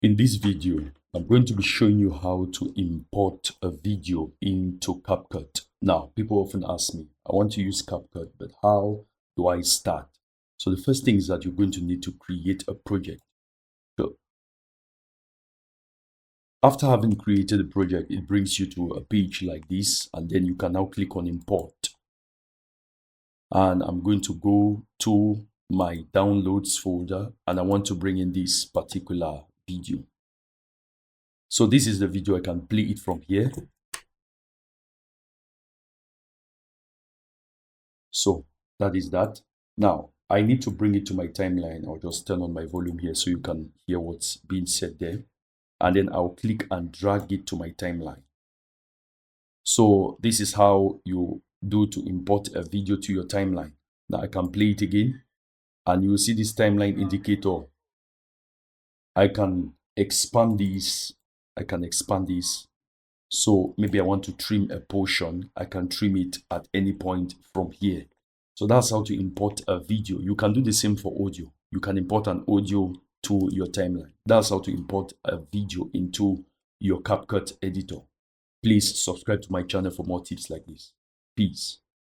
In this video, I'm going to be showing you how to import a video into CapCut. Now, people often ask me, I want to use CapCut, but how do I start? So the first thing is that you're going to need to create a project. So after having created a project, it brings you to a page like this, and then you can now click on import. And I'm going to go to my downloads folder, and I want to bring in this particular video. So this is the video. I can play it from here. So that is that. Now I need to bring it to my timeline. I'll just turn on my volume here so you can hear what's being said there. And then I'll click and drag it to my timeline. So this is how you do to import a video to your timeline. Now I can play it again, and you will see this timeline indicator. I can expand this. So maybe I want to trim a portion. I can trim it at any point from here. So that's how to import a video. You can do the same for audio. You can import an audio to your timeline. That's how to import a video into your CapCut editor. Please subscribe to my channel for more tips like this. Peace.